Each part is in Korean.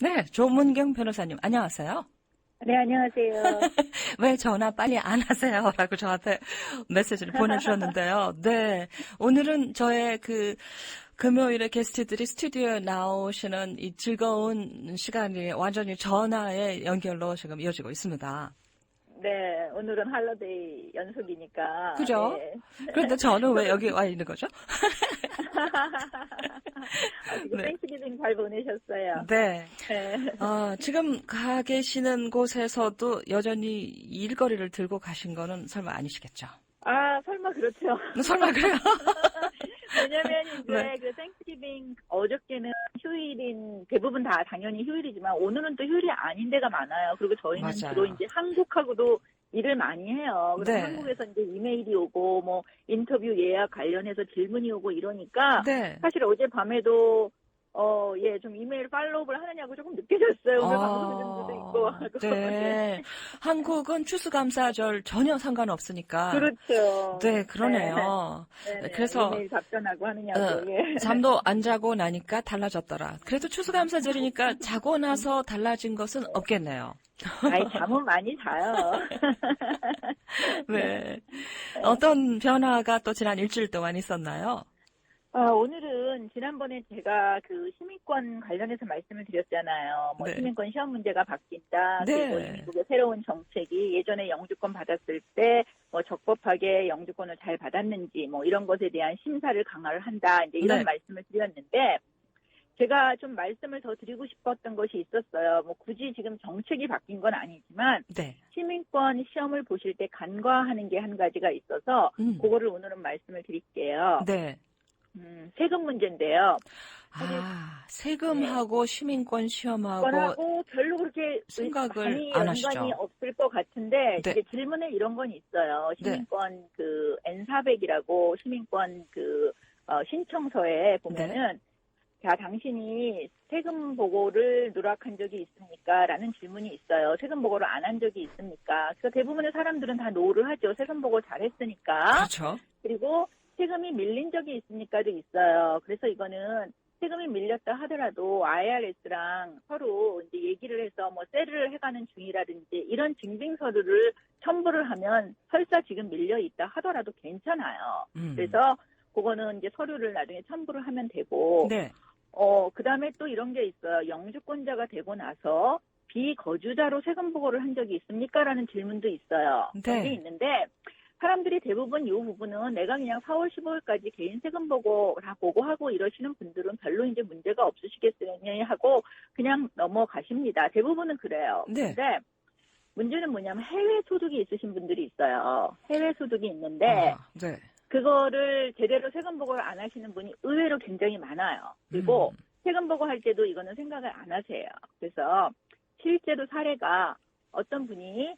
네, 조문경 변호사님, 안녕하세요. 네, 안녕하세요. 왜 전화 빨리 안 하세요? 라고 저한테 메시지를 보내주셨는데요. 네, 오늘은 저의 금요일에 게스트들이 스튜디오에 나오시는 이 즐거운 시간이 완전히 전화의 연결로 지금 이어지고 있습니다. 네, 오늘은 할러데이 연속이니까. 그죠? 네. 그런데 저는 왜 여기 와 있는 거죠? 지금 네. 땡스기빙 잘 보내셨어요. 네. 네. 지금 가 계시는 곳에서도 여전히 일거리를 들고 가신 거는 설마 아니시겠죠? 아, 설마 그렇죠. 설마 그래요? 왜냐면 이제 네. 그 땡스기빙 어저께는 휴일인, 대부분 다 당연히 휴일이지만 오늘은 또 휴일이 아닌 데가 많아요. 그리고 저희는 맞아요. 주로 이제 한국하고도 일을 많이 해요. 그래서 네. 한국에서 이제 이메일이 오고 뭐 인터뷰 예약 관련해서 질문이 오고 이러니까 네. 사실 어젯밤에도 좀 이메일 팔로우를 하느냐고 조금 늦게 잤어요. 오늘 방송 준비도 있고 하고. 네. 한국은 추수감사절 전혀 상관없으니까. 그렇죠. 네, 그러네요. 네. 그래서 이메일 답변하고 하느냐고. 예. 잠도 안 자고 나니까 달라졌더라. 그래도 추수감사절이니까 자고 나서 달라진 것은 없겠네요. 아이, 잠은 많이 자요. 네. 어떤 변화가 또 지난 일주일 동안 있었나요? 오늘은 지난번에 제가 그 시민권 관련해서 말씀을 드렸잖아요. 뭐 네. 시민권 시험 문제가 바뀐다. 네. 그리고 미국의 새로운 정책이 예전에 영주권 받았을 때 뭐 적법하게 영주권을 잘 받았는지 뭐 이런 것에 대한 심사를 강화를 한다. 이제 이런 네. 말씀을 드렸는데 제가 좀 말씀을 더 드리고 싶었던 것이 있었어요. 뭐 굳이 지금 정책이 바뀐 건 아니지만 네. 시민권 시험을 보실 때 간과하는 게 한 가지가 있어서 그거를 오늘은 말씀을 드릴게요. 네. 세금 문제인데요. 세금하고 시민권 시험하고 하고 별로 그렇게 생각을 많이 안 하시죠? 연관이 없을 것 같은데 네. 이제 질문에 이런 건 있어요. 시민권 그 N400이라고 시민권 신청서에 보면은 자, 당신이 세금 보고를 누락한 적이 있습니까? 라는 질문이 있어요. 세금 보고를 안 한 적이 있습니까? 그래서 대부분의 사람들은 다 노를 하죠. 세금 보고 잘했으니까. 그렇죠. 그리고 세금이 밀린 적이 있습니까도 있어요. 그래서 이거는 세금이 밀렸다 하더라도 IRS랑 서로 이제 얘기를 해서 뭐 세를 해가는 중이라든지 이런 증빙서류를 첨부를 하면 설사 지금 밀려 있다 하더라도 괜찮아요. 그래서 그거는 이제 서류를 나중에 첨부를 하면 되고, 네. 그 다음에 또 이런 게 있어요. 영주권자가 되고 나서 비거주자로 세금 보고를 한 적이 있습니까? 라는 질문도 있어요. 그런 게 있는데, 사람들이 대부분 이 부분은 내가 그냥 4월 15일까지 개인 세금 보고 다 보고하고 이러시는 분들은 별로 이제 문제가 없으시겠으니 하고 그냥 넘어가십니다. 대부분은 그래요. 네. 근데 문제는 뭐냐면 해외 소득이 있으신 분들이 있어요. 해외 소득이 있는데 네. 그거를 제대로 세금 보고를 안 하시는 분이 의외로 굉장히 많아요. 그리고 세금 보고할 때도 이거는 생각을 안 하세요. 그래서 실제로 사례가 어떤 분이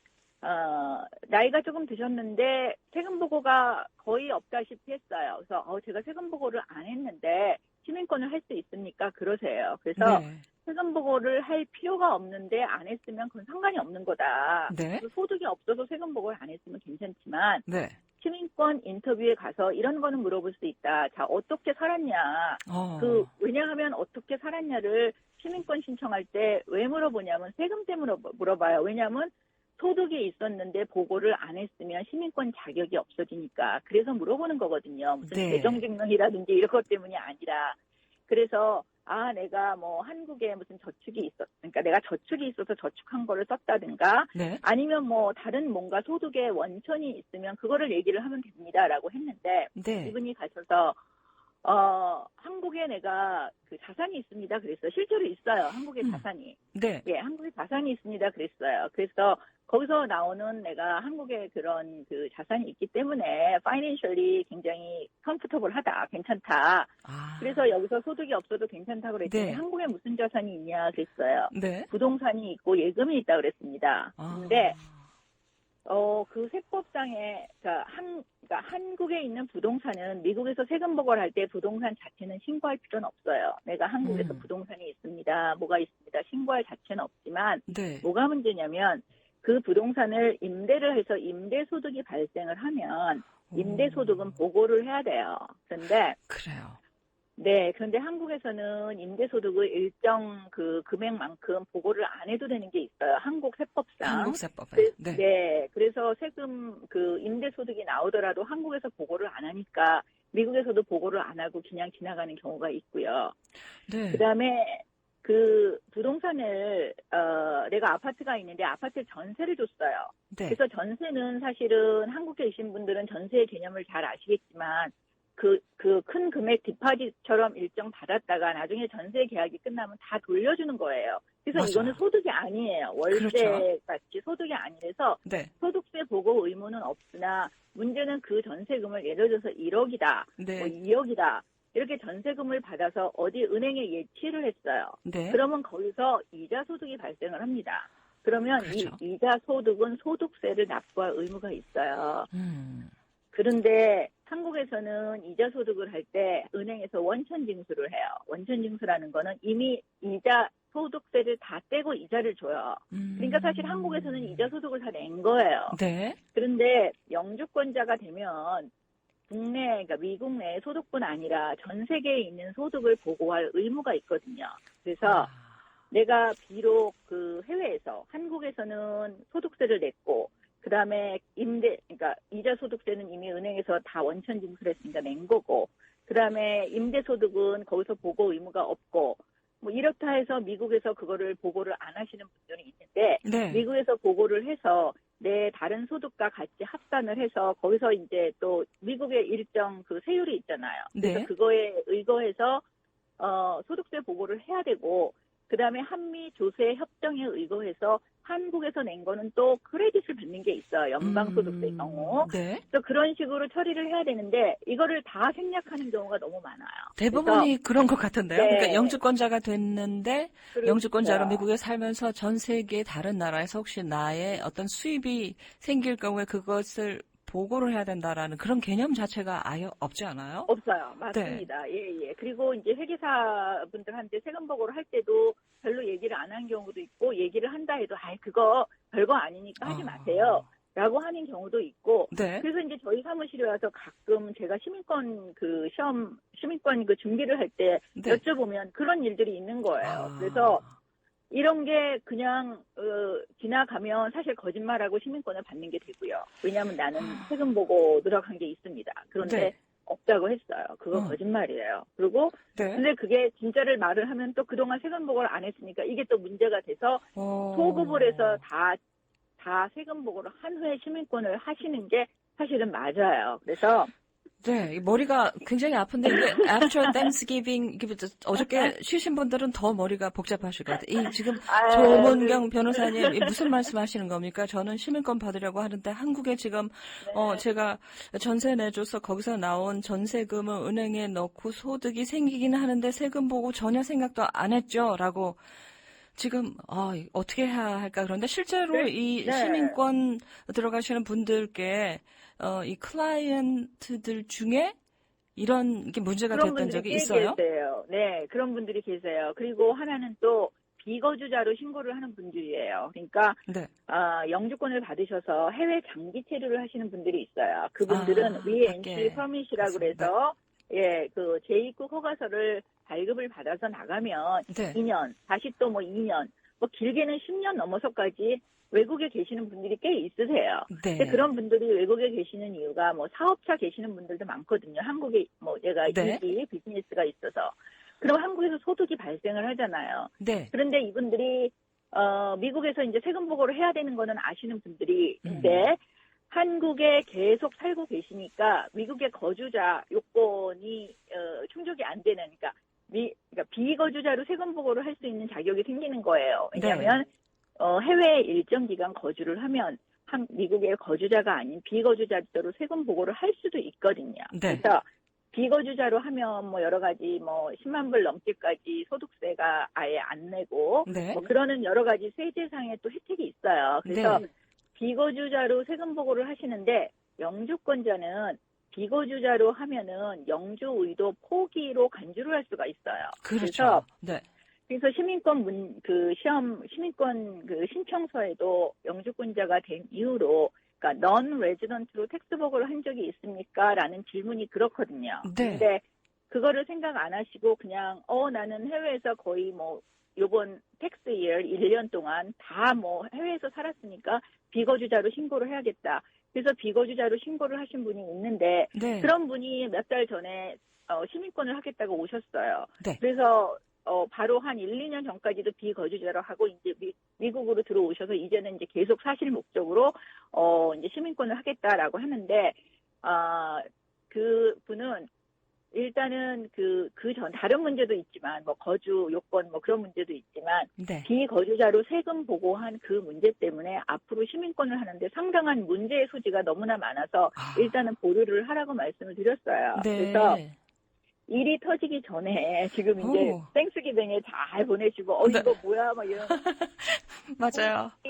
나이가 조금 드셨는데 세금 보고가 거의 없다시피 했어요. 그래서 제가 세금 보고를 안 했는데 시민권을 할 수 있습니까? 그러세요. 그래서 세금 보고를 할 필요가 없는데 안 했으면 그건 상관이 없는 거다. 네. 소득이 없어서 세금 보고를 안 했으면 괜찮지만 네. 시민권 인터뷰에 가서 이런 거는 물어볼 수 있다. 자, 어떻게 살았냐. 왜냐하면 어떻게 살았냐를 시민권 신청할 때 왜 물어보냐면 세금 때문에 물어봐요. 왜냐하면 소득이 있었는데 보고를 안 했으면 시민권 자격이 없어지니까. 그래서 물어보는 거거든요. 무슨 재정증명이라든지 이런 것 때문이 아니라. 그래서 내가 뭐 한국에 무슨 그러니까 내가 저축이 있어서 저축한 거를 썼다든가 아니면 뭐 다른 뭔가 소득의 원천이 있으면 그거를 얘기를 하면 됩니다라고 했는데 이분이 가셔서 한국에 내가 그 자산이 있습니다. 그랬어요. 실제로 있어요. 한국에 자산이. 네. 예, 한국에 자산이 있습니다. 그랬어요. 그래서 거기서 나오는 내가 한국에 그런 그 자산이 있기 때문에 파이낸셜리 굉장히 컴포터블하다. 괜찮다. 그래서 여기서 소득이 없어도 괜찮다고 그랬더니 한국에 무슨 자산이 있냐 그랬어요. 부동산이 있고 예금이 있다 그랬습니다. 근데 그 세법상에 그러니까 한국에 있는 부동산은 미국에서 세금 보고를 할 때 부동산 자체는 신고할 필요는 없어요. 내가 한국에서 부동산이 있습니다. 뭐가 있습니다. 신고할 자체는 없지만 뭐가 문제냐면 그 부동산을 임대를 해서 임대소득이 발생을 하면 임대소득은 보고를 해야 돼요. 그런데 그래요. 네, 그런데 한국에서는 임대소득을 일정 그 금액만큼 보고를 안 해도 되는 게 있어요. 한국 세법상. 한국세법에. 네. 네, 그래서 세금 그 임대소득이 나오더라도 한국에서 보고를 안 하니까 미국에서도 보고를 안 하고 그냥 지나가는 경우가 있고요. 네. 그다음에 그 부동산을 내가 아파트가 있는데 아파트 전세를 줬어요. 네. 그래서 전세는 사실은 한국에 계신 분들은 전세의 개념을 잘 아시겠지만 그 큰 금액 디파짓처럼 일정 받았다가 나중에 전세 계약이 끝나면 다 돌려주는 거예요. 그래서 맞아요. 이거는 소득이 아니에요. 월세 그렇죠. 같이 소득이 아니라서 네. 소득세 보고 의무는 없으나 문제는 그 전세금을 예를 들어서 1억이다, 네. 뭐 2억이다 이렇게 전세금을 받아서 어디 은행에 예치를 했어요. 네. 그러면 거기서 이자 소득이 발생을 합니다. 그러면 그렇죠. 이 이자 소득은 소득세를 납부할 의무가 있어요. 그런데 한국에서는 이자 소득을 할 때 은행에서 원천 징수를 해요. 원천 징수라는 거는 이미 이자 소득세를 다 떼고 이자를 줘요. 그러니까 사실 한국에서는 이자 소득을 다 낸 거예요. 네. 그런데 영주권자가 되면 국내, 그러니까 미국 내 소득뿐 아니라 전 세계에 있는 소득을 보고할 의무가 있거든요. 그래서 내가 비록 그 해외에서 한국에서는 소득세를 냈고 그다음에 그러니까 이자 소득세는 이미 은행에서 다 원천 징수를 했으니까 낸 거고 그다음에 임대 소득은 거기서 보고 의무가 없고 뭐 이렇다 해서 미국에서 그거를 보고를 안 하시는 분들이 있는데 네. 미국에서 보고를 해서 내 다른 소득과 같이 합산을 해서 거기서 이제 또 미국의 일정 그 세율이 있잖아요. 그래서 네. 그거에 의거해서 소득세 보고를 해야 되고 그다음에 한미 조세 협정에 의거해서 한국에서 낸 거는 또 크레딧을 받는 게 있어요. 연방소득세 경우. 네. 그래서 그런 식으로 처리를 해야 되는데 이거를 다 생략하는 경우가 너무 많아요. 대부분이 그런 것 같은데요. 네. 그러니까 영주권자가 됐는데 그렇죠. 영주권자로 미국에 살면서 전 세계 다른 나라에서 혹시 나의 어떤 수입이 생길 경우에 그것을 보고를 해야 된다라는 그런 개념 자체가 아예 없지 않아요? 없어요. 맞습니다. 예. 그리고 이제 회계사분들한테 세금 보고를 할 때도 별로 얘기를 안 한 경우도 있고 얘기를 한다 해도 그거 별거 아니니까 하지 마세요. 라고 하는 경우도 있고. 네. 그래서 이제 저희 사무실에 와서 가끔 제가 시민권 그 준비를 할 때 네. 여쭤보면 그런 일들이 있는 거예요. 그래서 이런 게 그냥 지나가면 사실 거짓말하고 시민권을 받는 게 되고요. 왜냐하면 나는 세금 보고 노력한 게 있습니다. 그런데 네. 없다고 했어요. 그거 거짓말이에요. 그리고 네. 근데 그게 진짜를 말을 하면 또 그동안 세금 보고를 안 했으니까 이게 또 문제가 돼서 소급을 해서 다 세금 보고를 한 후에 시민권을 하시는 게 사실은 맞아요. 그래서 네, 이 머리가 굉장히 아픈데 이게 after Thanksgiving 어저께 쉬신 분들은 더 머리가 복잡하실 것 같아요. 이 지금 조문경 변호사님 무슨 말씀하시는 겁니까? 저는 시민권 받으려고 하는데 한국에 지금 제가 전세 내줘서 거기서 나온 전세금을 은행에 넣고 소득이 생기기는 하는데 세금 보고 전혀 생각도 안 했죠라고. 지금 어떻게 해야 할까 그런데 실제로 이 시민권 들어가시는 분들께 이 클라이언트들 중에 이런 게 문제가 됐던 적이 있어요? 계세요. 네, 그런 분들이 계세요. 그리고 하나는 또 비거주자로 신고를 하는 분들이에요. 그러니까 네. 영주권을 받으셔서 해외 장기 체류를 하시는 분들이 있어요. 그분들은 VNC 퍼밋이라고 그래서 그 재입국 허가서를 발급을 받아서 나가면 2년, 다시 또 뭐 2년, 뭐 길게는 10년 넘어서까지 외국에 계시는 분들이 꽤 있으세요. 네. 근데 그런 분들이 외국에 계시는 이유가 뭐 사업차 계시는 분들도 많거든요. 한국에 뭐 제가 일기 비즈니스가 있어서. 그럼 한국에서 소득이 발생을 하잖아요. 네. 그런데 이분들이 미국에서 이제 세금 보고를 해야 되는 거는 아시는 분들이 근데 한국에 계속 살고 계시니까 미국의 거주자 요건이 충족이 안 되는 그러니까 비거주자로 세금 보고를 할 수 있는 자격이 생기는 거예요. 왜냐하면 해외에 일정 기간 거주를 하면 미국의 거주자가 아닌 비거주자로 세금 보고를 할 수도 있거든요. 네. 그래서 비거주자로 하면 뭐 여러 가지 뭐 10만 불 넘게까지 소득세가 아예 안 내고 뭐 그러는 여러 가지 세제상의 또 혜택이 있어요. 그래서 비거주자로 세금 보고를 하시는데 영주권자는 비거주자로 하면은 영주 의도 포기로 간주를 할 수가 있어요. 그렇죠. 그래서 시민권 시민권 그 신청서에도 영주권자가 된 이후로 그러니까 non-resident로 텍스 보고를 한 적이 있습니까? 라는 질문이 그렇거든요. 근데 그거를 생각 안 하시고 그냥 나는 해외에서 거의 뭐 요번 텍스 이어 1년 동안 다 뭐 해외에서 살았으니까 비거주자로 신고를 해야겠다. 그래서 비거주자로 신고를 하신 분이 있는데 네. 그런 분이 몇 달 전에 시민권을 하겠다고 오셨어요. 네. 그래서 바로 한 1, 2년 전까지도 비거주자로 하고 이제 미국으로 들어오셔서 이제는 이제 계속 사실 목적으로 이제 시민권을 하겠다라고 하는데 그 분은 일단은 다른 문제도 있지만, 뭐, 거주 요건, 뭐, 그런 문제도 있지만, 네. 비거주자로 세금 보고한 그 문제 때문에 앞으로 시민권을 하는데 상당한 문제의 소지가 너무나 많아서, 일단은 보류를 하라고 말씀을 드렸어요. 네. 그래서, 일이 터지기 전에 지금 이제 땡스기뱅에 잘 보내시고 네. 이거 뭐야 막 이런 맞아요. 이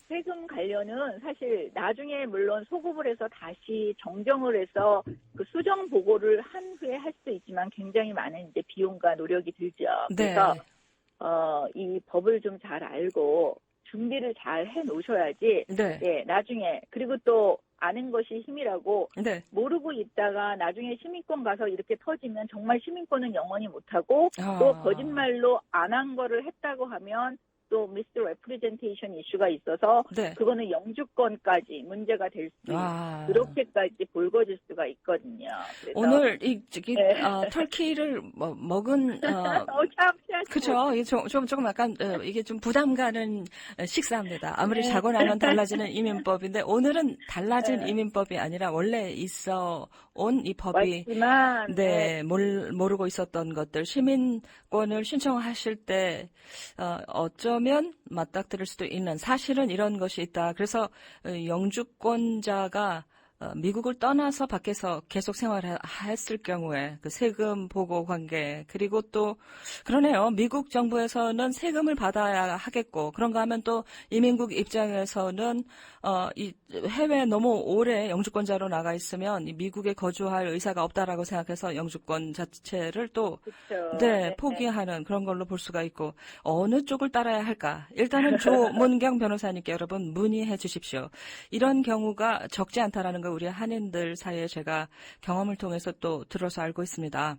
세금 관련은 사실 나중에 물론 소급을 해서 다시 정정을 해서 그 수정 보고를 한 후에 할 수도 있지만 굉장히 많은 이제 비용과 노력이 들죠. 그래서 이 법을 좀 잘 알고 준비를 잘 해 놓으셔야지. 네. 예, 나중에 그리고 또 아는 것이 힘이라고 네. 모르고 있다가 나중에 시민권 가서 이렇게 터지면 정말 시민권은 영원히 못하고 또 거짓말로 안 한 거를 했다고 하면 또 misrepresentation 이슈가 있어서 네. 그거는 영주권까지 문제가 될 수 그렇게까지 불거질 수가 있거든요. 그래서 오늘 터키를 먹은 그렇죠. 조금 약간 이게 좀 부담 가는 식사입니다. 아무리 자고 나면 달라지는 이민법인데 오늘은 달라진 이민법이 아니라 원래 있어 온 이 법이 맞지만, 모르고 있었던 것들 시민권을 신청하실 때 어쩌면 맞닥뜨릴 수도 있는 사실은 이런 것이 있다. 그래서 영주권자가 미국을 떠나서 밖에서 계속 생활했을 경우에 그 세금 보고 관계 그리고 또 그러네요. 미국 정부에서는 세금을 받아야 하겠고 그런가 하면 또 이민국 입장에서는 이 해외에 너무 오래 영주권자로 나가 있으면 미국에 거주할 의사가 없다라고 생각해서 영주권 자체를 또 포기하는 그런 걸로 볼 수가 있고 어느 쪽을 따라야 할까? 일단은 조문경 변호사님께 여러분 문의해 주십시오. 이런 경우가 적지 않다라는 걸 우리 한인들 사이에 제가 경험을 통해서 또 들어서 알고 있습니다.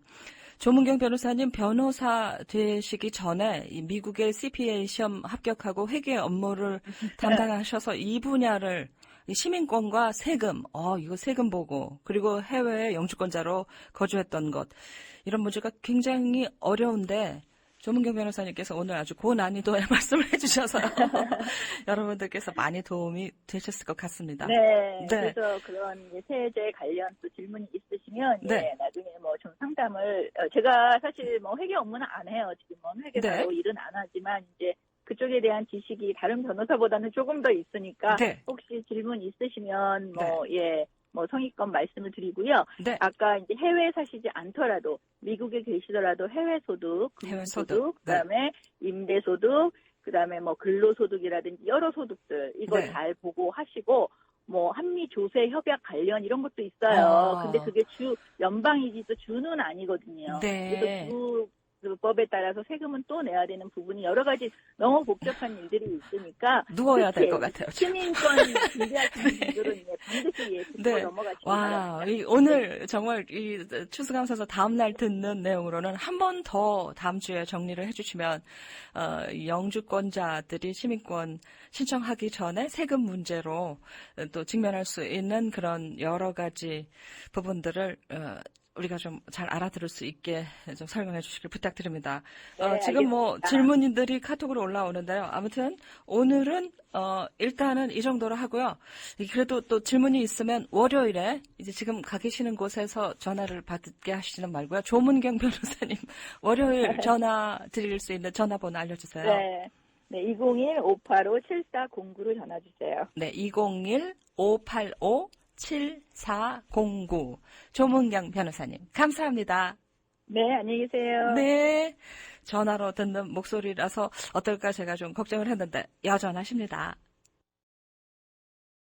조문경 변호사님 변호사 되시기 전에 미국의 CPA 시험 합격하고 회계 업무를 담당하셔서 이 분야를 시민권과 세금, 이거 세금 보고 그리고 해외에 영주권자로 거주했던 것 이런 문제가 굉장히 어려운데 조문경 변호사님께서 오늘 아주 고난이도의 말씀을 해주셔서 여러분들께서 많이 도움이 되셨을 것 같습니다. 네. 그래서 그런 세제 관련 또 질문이 있으시면 나중에 뭐 좀 상담을 제가 사실 뭐 회계 업무는 안 해요. 지금은 회계사로 일은 안 하지만 이제 그쪽에 대한 지식이 다른 변호사보다는 조금 더 있으니까 혹시 질문 있으시면 뭐 성의껏 말씀을 드리고요. 아까 이제 해외에 사시지 않더라도 미국에 계시더라도 해외 소득, 금융소득, 그다음에 임대소득, 그다음에 뭐 근로소득이라든지 여러 소득들 이거 잘 보고 하시고 뭐 한미 조세 협약 관련 이런 것도 있어요. 근데 그게 연방이지 또 주는 아니거든요. 그래서 그 법에 따라서 세금은 또 내야 되는 부분이 여러 가지 너무 복잡한 일들이 있으니까 누워야 될 것 같아요. 시민권 준비하시는 분들은 반드시 짚고 넘어가시기 바랍니다. 오늘 정말 이 추수감사서 다음 날 듣는 내용으로는 한 번 더 다음 주에 정리를 해주시면 영주권자들이 시민권 신청하기 전에 세금 문제로 또 직면할 수 있는 그런 여러 가지 부분들을 우리가 좀 잘 알아들을 수 있게 좀 설명해 주시길 부탁드립니다. 지금 뭐 질문들이 카톡으로 올라오는데요. 아무튼 오늘은 일단은 이 정도로 하고요. 그래도 또 질문이 있으면 월요일에 이제 지금 가 계시는 곳에서 전화를 받게 하시지는 말고요. 조문경 변호사님 월요일 전화 드릴 수 있는 전화번호 알려주세요. 네, 201-585-7409로 전화 주세요. 네, 201-585-7409 조문경 변호사님 감사합니다. 네, 안녕히 계세요. 네, 전화로 듣는 목소리라서 어떨까 제가 좀 걱정을 했는데 여전하십니다.